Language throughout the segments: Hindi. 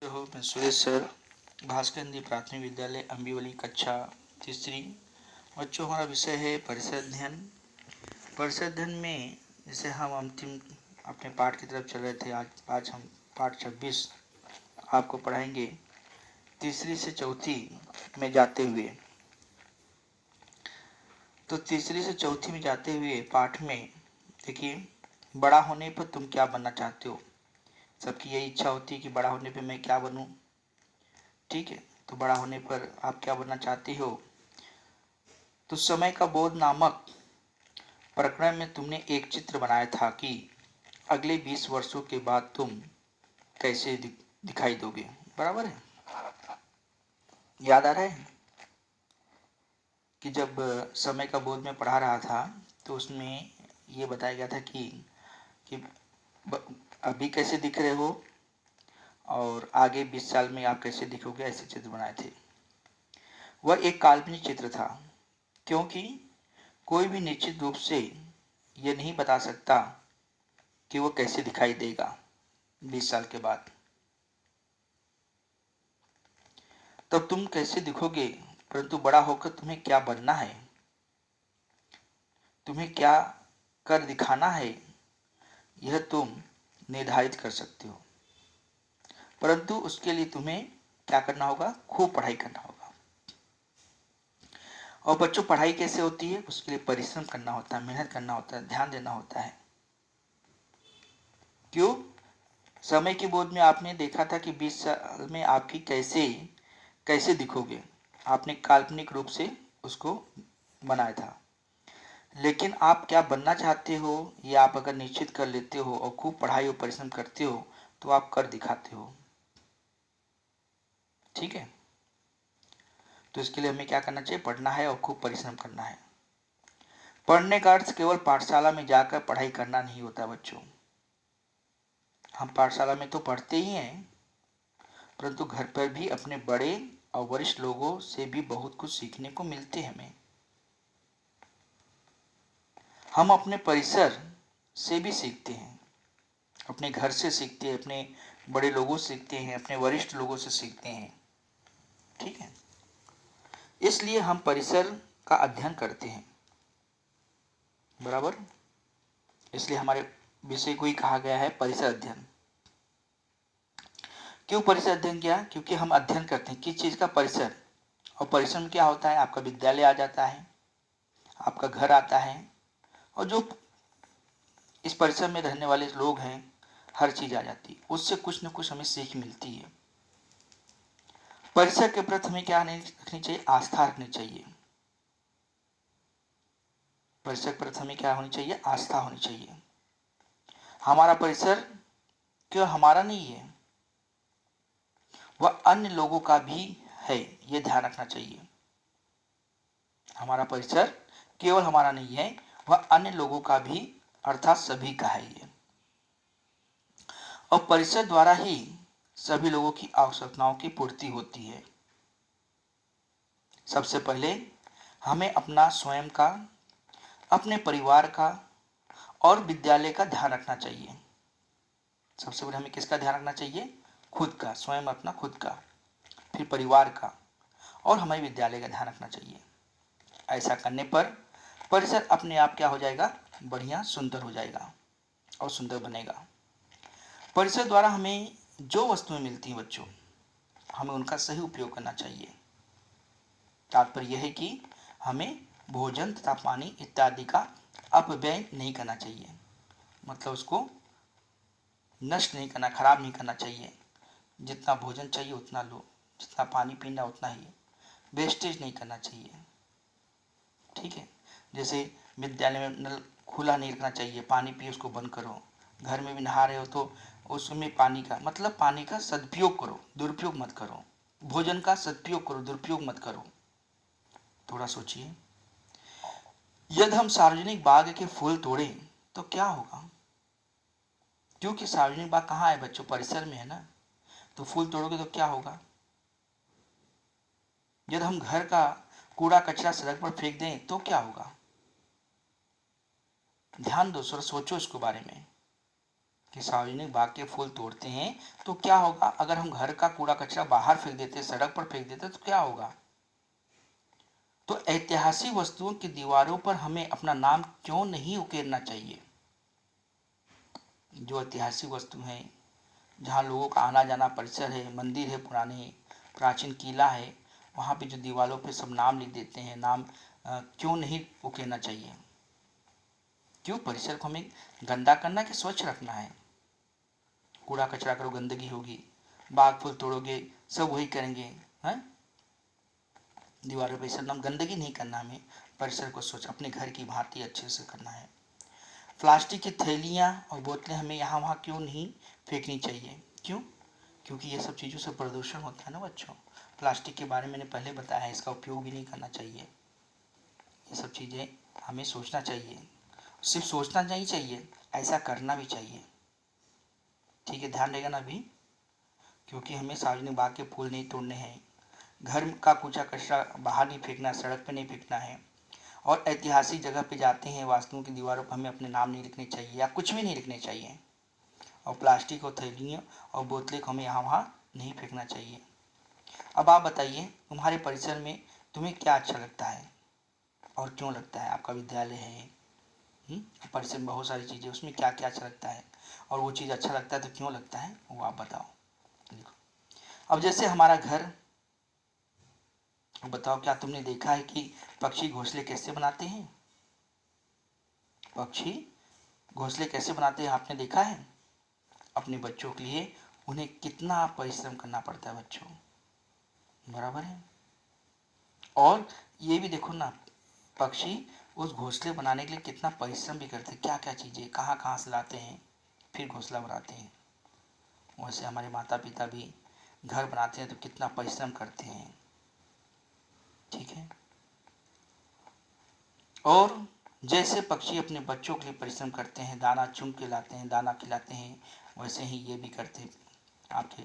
नमस्ते हो, मैं सुरेश सर, भास्कर हिंदी प्राथमिक विद्यालय अम्बिवली कक्षा तीसरी। बच्चों, हमारा विषय है परिसर अध्ययन। परिसर अध्ययन में जैसे हम अंतिम अपने पाठ की तरफ चल रहे थे, आज हम पाठ 26 आपको पढ़ाएंगे तीसरी से चौथी में जाते हुए। तो तीसरी से चौथी में जाते हुए पाठ में देखिए, बड़ा होने पर तुम क्या बनना चाहते हो। सबकी यही इच्छा होती है कि बड़ा होने पे मैं क्या बनूं। ठीक है, तो बड़ा होने पर आप क्या बनना चाहते हो। तो समय का बोध नामक प्रकरण में तुमने एक चित्र बनाया था कि अगले 20 वर्षों के बाद तुम कैसे दिखाई दोगे। बराबर है, याद आ रहा है कि जब समय का बोध में पढ़ा रहा था तो उसमें ये बताया गया था कि अभी कैसे दिख रहे हो और आगे 20 साल में आप कैसे दिखोगे, ऐसे चित्र बनाए थे। वह एक काल्पनिक चित्र था, क्योंकि कोई भी निश्चित रूप से यह नहीं बता सकता कि वो कैसे दिखाई देगा 20 साल के बाद। तब तुम कैसे दिखोगे, परंतु बड़ा होकर तुम्हें क्या बनना है, तुम्हें क्या कर दिखाना है, यह तुम निर्धारित कर सकते हो। परंतु उसके लिए तुम्हें क्या करना होगा, खूब पढ़ाई करना होगा। और बच्चों, पढ़ाई कैसे होती है, उसके लिए परिश्रम करना होता है, मेहनत करना होता है, ध्यान देना होता है। क्यों? समय के बोध में आपने देखा था कि 20 साल में आपकी कैसे दिखोगे। आपने काल्पनिक रूप से उसको बनाया था, लेकिन आप क्या बनना चाहते हो ये आप अगर निश्चित कर लेते हो और खूब पढ़ाई और परिश्रम करते हो तो आप कर दिखाते हो। ठीक है, तो इसके लिए हमें क्या करना चाहिए, पढ़ना है और खूब परिश्रम करना है। पढ़ने का अर्थ केवल पाठशाला में जाकर पढ़ाई करना नहीं होता बच्चों। हम पाठशाला में तो पढ़ते ही हैं, परंतु घर पर भी अपने बड़े और वरिष्ठ लोगों से भी बहुत कुछ सीखने को मिलते हैं हमें। हम अपने परिसर से भी सीखते हैं, अपने घर से सीखते हैं, अपने बड़े लोगों से सीखते हैं, अपने वरिष्ठ लोगों से सीखते हैं। ठीक है, इसलिए हम परिसर का अध्ययन करते हैं। बराबर, इसलिए हमारे विषय को ही कहा गया है परिसर अध्ययन। क्यों परिसर अध्ययन किया? क्योंकि हम अध्ययन करते हैं किस चीज का, परिसर। और परिसर में क्या होता है, आपका विद्यालय आ जाता है, आपका घर आता है, और जो इस परिसर में रहने वाले लोग हैं, हर चीज आ जाती है। उससे कुछ न कुछ हमें सीख मिलती है। परिसर के प्रति हमें क्या रखनी चाहिए, आस्था रखनी चाहिए। परिसर के प्रति हमें क्या होनी चाहिए, आस्था होनी चाहिए। हमारा परिसर केवल हमारा नहीं है, वह अन्य लोगों का भी है, यह ध्यान रखना चाहिए। हमारा परिसर केवल हमारा नहीं है, वह अन्य लोगों का भी, अर्थात सभी का है ये। और परिसर द्वारा ही सभी लोगों की आवश्यकताओं की पूर्ति होती है। सबसे पहले हमें अपना स्वयं का, अपने परिवार का और विद्यालय का ध्यान रखना चाहिए। सबसे पहले हमें किसका ध्यान रखना चाहिए, खुद का, स्वयं अपना खुद का, फिर परिवार का और हमें विद्यालय का ध्यान रखना चाहिए। ऐसा करने पर परिसर अपने आप क्या हो जाएगा, बढ़िया सुंदर हो जाएगा और सुंदर बनेगा। परिसर द्वारा हमें जो वस्तुएं मिलती हैं बच्चों, हमें उनका सही उपयोग करना चाहिए। तात्पर्य यह है कि हमें भोजन तथा पानी इत्यादि का अपव्यय नहीं करना चाहिए। मतलब उसको नष्ट नहीं करना, खराब नहीं करना चाहिए। जितना भोजन चाहिए उतना लो, जितना पानी पीना उतना ही, वेस्टेज नहीं करना चाहिए। ठीक है, जैसे विद्यालय में नल खुला नहीं रखना चाहिए, पानी पिए उसको बंद करो। घर में भी नहा रहे हो तो उसमें पानी का मतलब पानी का सदुपयोग करो, दुरुपयोग मत करो। भोजन का सदुपयोग करो, दुरुपयोग मत करो। थोड़ा सोचिए, यदि हम सार्वजनिक बाग के फूल तोड़े तो क्या होगा। क्योंकि सार्वजनिक बाग कहाँ है बच्चों, परिसर में है ना। तो फूल तोड़ोगे तो क्या होगा। यदि हम घर का कूड़ा कचरा सड़क पर फेंक दें तो क्या होगा। ध्यान दो, सोचो इसके बारे में। कि सार्वजनिक बाग के फूल तोड़ते हैं तो क्या होगा? अगर हम घर का कूड़ा कचरा बाहर फेंक देते, सड़क पर फेंक देते तो क्या होगा? तो ऐतिहासिक वस्तुओं की दीवारों पर हमें अपना नाम क्यों नहीं उकेरना चाहिए? जो ऐतिहासिक वस्तु हैं, जहाँ लोगों का आना जाना परिसर है, मंदिर है, पुराने प्राचीन किला है, वहाँ पे जो दीवारों पे सब नाम लिख देते हैं, नाम क्यों नहीं उकेरना चाहिए? क्यों? परिसर को हमें गंदा करना कि स्वच्छ रखना है? कूड़ा कचरा करो, गंदगी होगी, बाग फूल तोड़ोगे, सब वही करेंगे हैं? दीवारों पे सब नाम, गंदगी नहीं करना, हमें परिसर को स्वच्छ अपने घर की भांति अच्छे से करना है। प्लास्टिक की थैलियाँ और बोतलें हमें यहाँ वहाँ क्यों नहीं फेंकनी चाहिए? क्यों? क्योंकि ये सब चीज़ों से प्रदूषण होता है ना बच्चों। प्लास्टिक के बारे में मैंने पहले बताया है, इसका उपयोग भी नहीं करना चाहिए। ये सब चीज़ें हमें सोचना चाहिए, सिर्फ सोचना नहीं चाहिए, ऐसा करना भी चाहिए। ठीक है, ध्यान रहेगा ना अभी? क्योंकि हमें सार्वजनिक बाग के फूल नहीं तोड़ने हैं, घर का कूड़ा कचरा बाहर नहीं फेंकना, सड़क पे नहीं फेंकना है, और ऐतिहासिक जगह पे जाते हैं, वास्तुओं की दीवारों पर हमें अपने नाम नहीं लिखने चाहिए या कुछ भी नहीं लिखने चाहिए, और प्लास्टिक और थैलियों और बोतलें को हमें यहाँ वहाँ नहीं फेंकना चाहिए। अब आप बताइए, तुम्हारे परिसर में तुम्हें क्या अच्छा लगता है और क्यों लगता है? आपका विद्यालय है, परिसर में बहुत सारी चीज़ें, उसमें क्या क्या अच्छा लगता है, और वो चीज़ अच्छा लगता है तो क्यों लगता है, वो आप बताओ। देखो, अब जैसे हमारा घर, बताओ क्या तुमने देखा है कि पक्षी घोंसले कैसे बनाते हैं? पक्षी घोंसले कैसे बनाते हैं आपने देखा है? अपने बच्चों के लिए उन्हें कितना परिश्रम करना पड़ता है बच्चों, बराबर है? और ये भी देखो ना, पक्षी उस घोंसले बनाने के लिए कितना परिश्रम भी करते हैं, क्या क्या चीज़ें कहाँ कहाँ से लाते हैं, फिर घोंसला बनाते हैं। वैसे हमारे माता पिता भी घर बनाते हैं तो कितना परिश्रम करते हैं। ठीक है, और जैसे पक्षी अपने बच्चों के लिए परिश्रम करते हैं, दाना चुन के लाते हैं, दाना खिलाते हैं, वैसे ही ये भी करते हैं आपके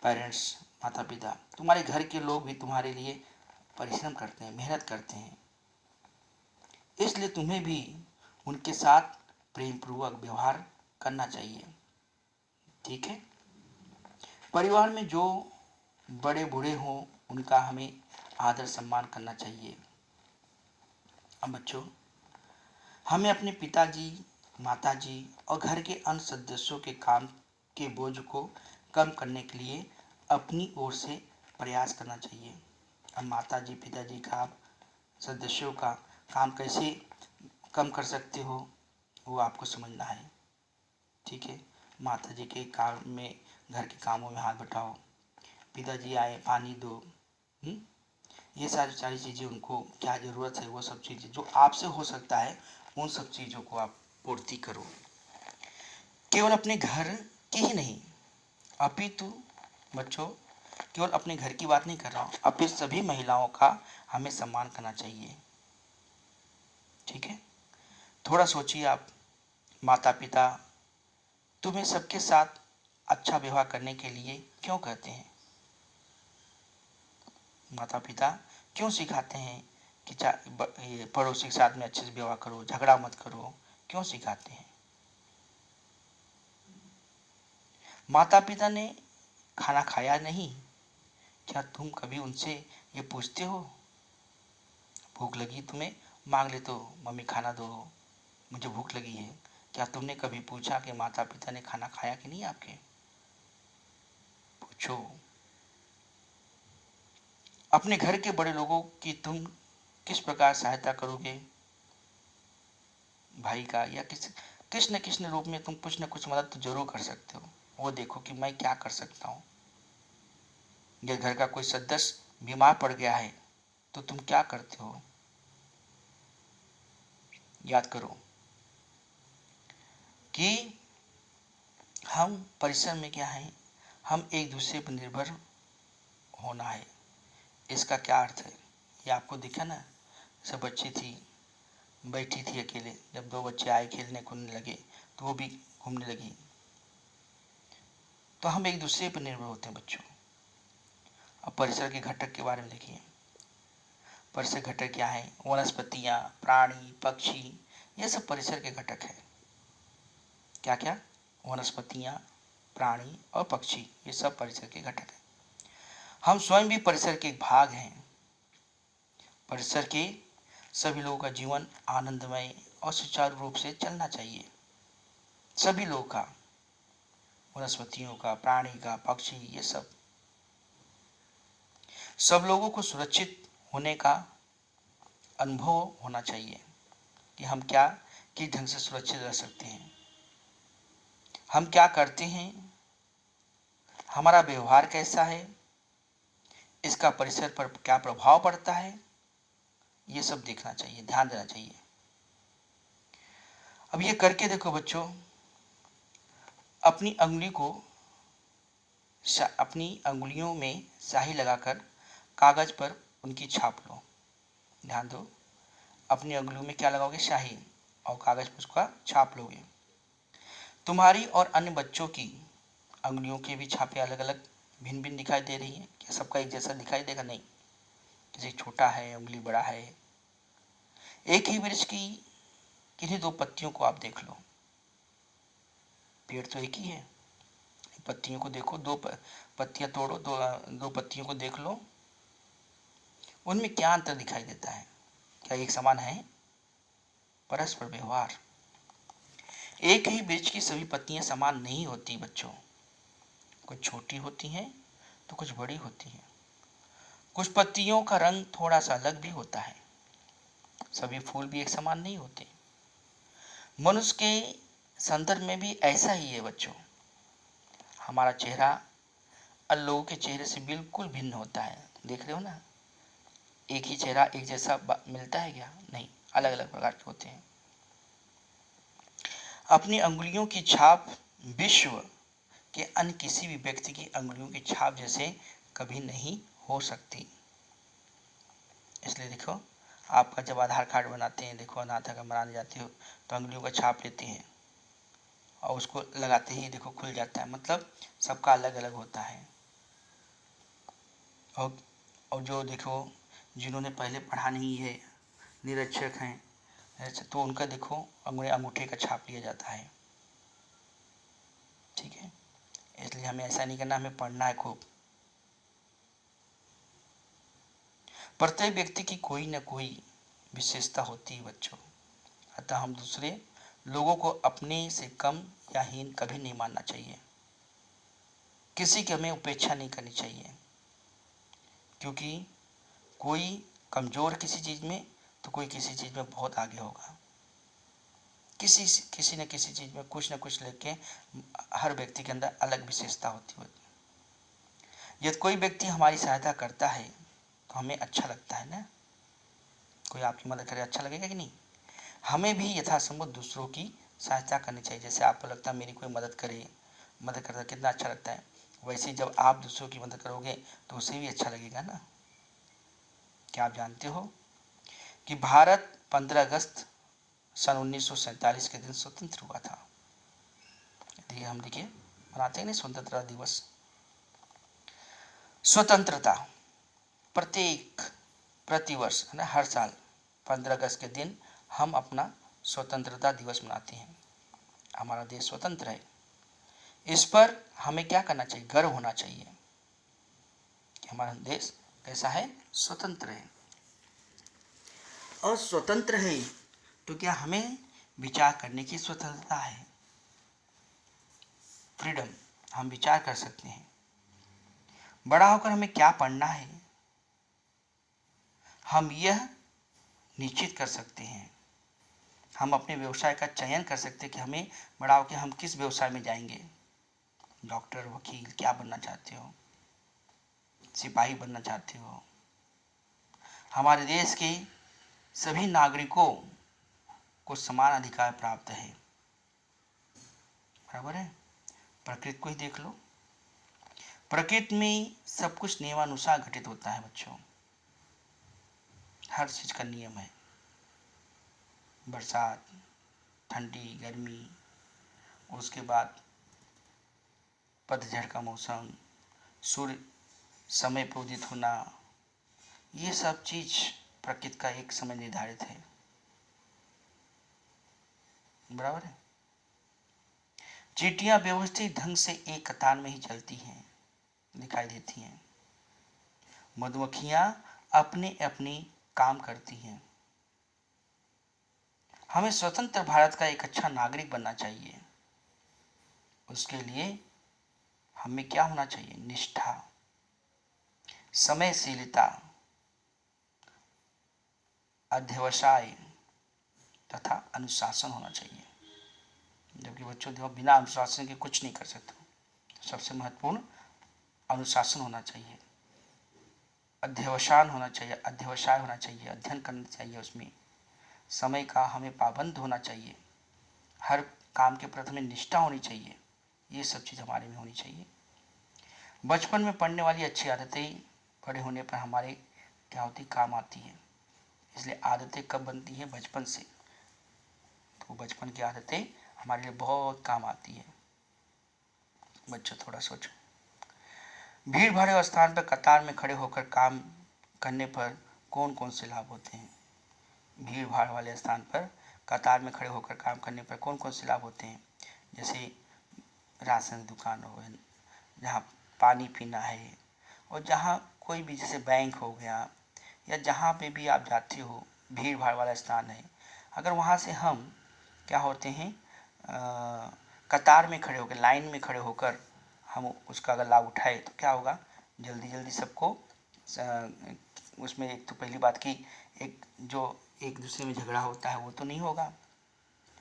पेरेंट्स, माता पिता। तुम्हारे घर के लोग भी तुम्हारे लिए परिश्रम करते हैं, मेहनत करते हैं, इसलिए तुम्हें भी उनके साथ प्रेम पूर्वक व्यवहार करना चाहिए। ठीक है, परिवार में जो बड़े बूढ़े हों उनका हमें आदर सम्मान करना चाहिए। अब बच्चों, हमें अपने पिताजी, माताजी और घर के अन्य सदस्यों के काम के बोझ को कम करने के लिए अपनी ओर से प्रयास करना चाहिए। अब माताजी पिताजी का, आप सदस्यों का काम कैसे कम कर सकते हो, वो आपको समझना है। ठीक है, माताजी के काम में, घर के कामों में हाथ बटाओ, पिताजी आए पानी दो, ये सारी सारी चीज़ें, उनको क्या ज़रूरत है वो सब चीज़ें जो आपसे हो सकता है, उन सब चीज़ों को आप पूर्ति करो। केवल अपने घर की ही नहीं, अपितु बच्चों, केवल अपने घर की बात नहीं कर रहा हूँ, अपितु सभी महिलाओं का हमें सम्मान करना चाहिए। ठीक है, थोड़ा सोचिए आप, माता पिता तुम्हें सबके साथ अच्छा व्यवहार करने के लिए क्यों कहते हैं? माता पिता क्यों सिखाते हैं कि ये पड़ोसी के साथ में अच्छे से व्यवहार करो, झगड़ा मत करो, क्यों सिखाते हैं? माता पिता ने खाना खाया नहीं, क्या तुम कभी उनसे ये पूछते हो? भूख लगी तुम्हें, मांग ले तो मम्मी खाना दो, मुझे भूख लगी है। क्या तुमने कभी पूछा कि माता पिता ने खाना खाया कि नहीं आपके? पूछो। अपने घर के बड़े लोगों की तुम किस प्रकार सहायता करोगे? भाई का या किस न किस रूप में तुम कुछ न कुछ मदद तो जरूर कर सकते हो। वो देखो कि मैं क्या कर सकता हूँ। या घर का कोई सदस्य बीमार पड़ गया है तो तुम क्या करते हो? याद करो कि हम परिसर में क्या है, हम एक दूसरे पर निर्भर होना है। इसका क्या अर्थ है, ये आपको दिखा ना, सब बच्ची थी, बैठी थी अकेले, जब दो बच्चे आए खेलने कूदने लगे तो वो भी घूमने लगी। तो हम एक दूसरे पर निर्भर होते हैं बच्चों। अब परिसर के घटक के बारे में देखिए। परिसर घटक क्या है? वनस्पतियाँ, प्राणी, पक्षी, ये सब परिसर के घटक है। क्या क्या? वनस्पतियाँ, प्राणी और पक्षी, ये सब परिसर के घटक हैं। हम स्वयं भी परिसर के एक भाग हैं। परिसर के सभी लोगों का जीवन आनंदमय और सुचारू रूप से चलना चाहिए। सभी लोगों का, वनस्पतियों का, प्राणी का, पक्षी, ये सब लोगों को सुरक्षित होने का अनुभव होना चाहिए कि हम क्या किस ढंग से सुरक्षित रह सकते हैं, हम क्या करते हैं, हमारा व्यवहार कैसा है, इसका परिसर पर क्या प्रभाव पड़ता है, ये सब देखना चाहिए, ध्यान देना चाहिए। अब ये करके देखो बच्चों, अपनी अंगुलियों में स्याही लगाकर कागज पर उनकी छाप लो। ध्यान दो, अपनी अंगुलियों में क्या लगाओगे? स्याही, और कागज पर उसका छाप लोगे। तुम्हारी और अन्य बच्चों की अंगुलियों के भी छापे अलग अलग भिन्न भिन्न दिखाई दे रही है क्या? सबका एक जैसा दिखाई देगा? नहीं, किसी छोटा है, उंगली बड़ा है। एक ही वृक्ष की किन्हीं दो पत्तियों को आप देख लो, पेड़ तो एक ही है, पत्तियों को देखो, दो पत्तियां तोड़ो, दो पत्तियों को देख लो, उनमें क्या अंतर दिखाई देता है? क्या एक समान है? परस्पर व्यवहार। एक ही वृक्ष की सभी पत्तियां समान नहीं होती बच्चों, कुछ छोटी होती हैं तो कुछ बड़ी होती हैं। कुछ पत्तियों का रंग थोड़ा सा अलग भी होता है। सभी फूल भी एक समान नहीं होते। मनुष्य के संदर्भ में भी ऐसा ही है बच्चों। हमारा चेहरा अन्य लोगों के चेहरे से बिल्कुल भिन्न होता है। देख रहे हो ना, एक ही चेहरा एक जैसा मिलता है क्या? नहीं, अलग अलग प्रकार के होते हैं। अपनी अंगुलियों की छाप विश्व के अन्य किसी भी व्यक्ति की अंगुलियों की छाप जैसे कभी नहीं हो सकती। इसलिए देखो, आपका जब आधार कार्ड बनाते हैं, देखो अनाथ आश्रम बनाने जाते हो तो अंगुलियों का छाप लेते हैं और उसको लगाते ही देखो खुल जाता है, मतलब सबका अलग अलग होता है। और जो देखो जिन्होंने पहले पढ़ा नहीं है, निरक्षक हैं, तो उनका देखो अंगूठे का छाप लिया जाता है। ठीक है, इसलिए हमें ऐसा नहीं करना, हमें पढ़ना है खूब। प्रत्येक व्यक्ति की कोई न कोई विशेषता होती है बच्चों, अतः हम दूसरे लोगों को अपने से कम या हीन कभी नहीं मानना चाहिए। किसी की हमें उपेक्षा नहीं करनी चाहिए, क्योंकि कोई कमजोर किसी चीज में तो कोई किसी चीज में बहुत आगे होगा। किसी न किसी चीज में कुछ न कुछ लेके हर व्यक्ति के अंदर अलग विशेषता होती है। यदि कोई व्यक्ति हमारी सहायता करता है तो हमें अच्छा लगता है ना, कोई आपकी मदद करे अच्छा लगेगा कि नहीं? हमें भी यथासंभव दूसरों की सहायता करनी चाहिए। जैसे आपको लगता है मेरी कोई मदद करता कितना अच्छा लगता है, वैसे जब आप दूसरों की मदद करोगे तो उसे भी अच्छा लगेगा ना। क्या आप जानते हो कि भारत 15 अगस्त सन 1947 के दिन स्वतंत्र हुआ था? हम देखिए मनाते हैं ना स्वतंत्रता दिवस। स्वतंत्रता प्रतिवर्ष है ना, हर साल 15 अगस्त के दिन हम अपना स्वतंत्रता दिवस मनाते हैं। हमारा देश स्वतंत्र है, इस पर हमें क्या करना चाहिए? गर्व होना चाहिए कि हमारा देश कैसा है? स्वतंत्र है। और स्वतंत्र है तो क्या हमें विचार करने की स्वतंत्रता है? फ्रीडम, हम विचार कर सकते हैं। बड़ा होकर हमें क्या पढ़ना है, हम यह निश्चित कर सकते हैं। हम अपने व्यवसाय का चयन कर सकते हैं कि हमें बड़ा होकर हम किस व्यवसाय में जाएंगे। डॉक्टर, वकील, क्या बनना चाहते हो? सिपाही बनना चाहते हो? हमारे देश के सभी नागरिकों को समान अधिकार प्राप्त है, बराबर है। प्रकृति को ही देख लो, प्रकृति में सब कुछ नियमानुसार घटित होता है बच्चों, हर चीज का नियम है। बरसात, ठंडी, गर्मी, उसके बाद पतझड़ का मौसम, सूर्य समय पर उदित होना, ये सब चीज प्रकृति का एक समय निर्धारित है, बराबर है। चींटियां व्यवस्थित ढंग से एक कतार में ही चलती हैं, दिखाई देती हैं। मधुमक्खियां अपने अपनी काम करती हैं। हमें स्वतंत्र भारत का एक अच्छा नागरिक बनना चाहिए। उसके लिए हमें क्या होना चाहिए? निष्ठा, समयशीलता, अध्यवसाय तथा अनुशासन होना चाहिए। जबकि बच्चों देखो, बिना अनुशासन के कुछ नहीं कर सकते। सबसे महत्वपूर्ण अनुशासन होना चाहिए, अध्यवसाय होना चाहिए, अध्ययन करना चाहिए। उसमें समय का हमें पाबंद होना चाहिए। हर काम के प्रति में निष्ठा होनी चाहिए। ये सब चीज़ हमारे में होनी चाहिए। बचपन में पढ़ने वाली अच्छी आदतें बड़े होने पर हमारे क्या होती, काम आती है। इसलिए आदतें कब बनती हैं? बचपन से। तो बचपन की आदतें हमारे लिए बहुत काम आती है। बच्चों थोड़ा सोचो, भीड़ भाड़ स्थान पर कतार में खड़े होकर काम करने पर कौन कौन से लाभ होते हैं? भीड़ भाड़ वाले स्थान पर कतार में खड़े होकर काम करने पर कौन कौन से लाभ होते हैं? जैसे राशन की दुकान हो, जहाँ पानी पीना है, और जहाँ कोई भी, जैसे बैंक हो गया, या जहाँ पे भी आप जाते हो भीड़ भाड़ वाला स्थान है, अगर वहाँ से हम क्या होते हैं, कतार में खड़े होकर, लाइन में खड़े होकर हम उसका अगर लाभ उठाए तो क्या होगा? जल्दी जल्दी सबको उसमें एक तो पहली बात की एक दूसरे में झगड़ा होता है वो तो नहीं होगा,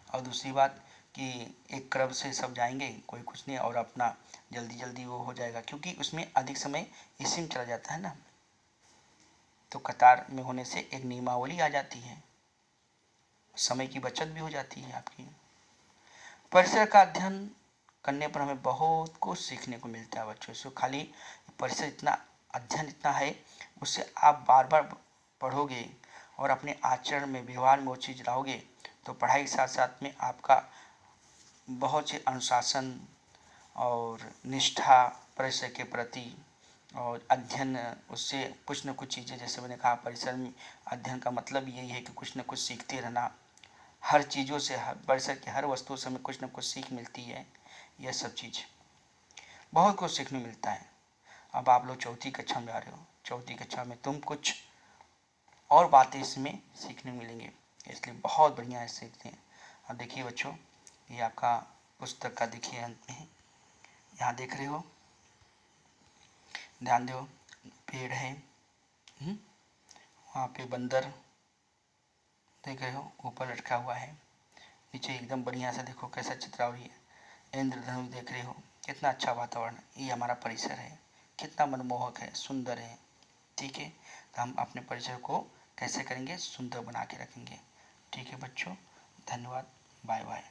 और दूसरी बात कि एक क्रम से सब जाएंगे, कोई कुछ नहीं, और अपना जल्दी जल्दी वो हो जाएगा, क्योंकि उसमें अधिक समय इसी में चला जाता है ना। तो कतार में होने से एक नियमावली आ जाती है, समय की बचत भी हो जाती है आपकी। परिसर का अध्ययन करने पर हमें बहुत कुछ सीखने को मिलता है बच्चों। इसको खाली परिसर अध्ययन इतना है, उससे आप बार बार पढ़ोगे और अपने आचरण में, व्यवहार में वो चीज़ लाओगे, तो पढ़ाई के साथ साथ में आपका बहुत से अनुशासन और निष्ठा परिसर के प्रति, और अध्ययन, उससे कुछ न कुछ चीज़ें, जैसे मैंने कहा परिसर में अध्ययन का मतलब यही है कि कुछ न कुछ सीखते रहना। हर चीज़ों से, परिसर की हर वस्तुओं से हमें कुछ न कुछ सीख मिलती है। यह सब चीज़ बहुत कुछ सीखने मिलता है। अब आप लोग चौथी कक्षा में आ रहे हो, चौथी कक्षा में तुम कुछ और बातें इसमें सीखने मिलेंगे, इसलिए बहुत बढ़िया है, सीखते हैं। अब देखिए बच्चों, ये आपका पुस्तक का देखिए अंत में यहाँ देख रहे हो, ध्यान दो, पेड़ है, वहाँ पे बंदर देख रहे हो, ऊपर लटका हुआ है, नीचे एकदम बढ़िया से देखो कैसा चित्रावली है, इंद्रधनुष देख रहे हो, कितना अच्छा वातावरण। ये हमारा परिसर है, कितना मनमोहक है, सुंदर है। ठीक है, तो हम अपने परिसर को कैसे करेंगे? सुंदर बना के रखेंगे। ठीक है बच्चों, धन्यवाद, बाय बाय।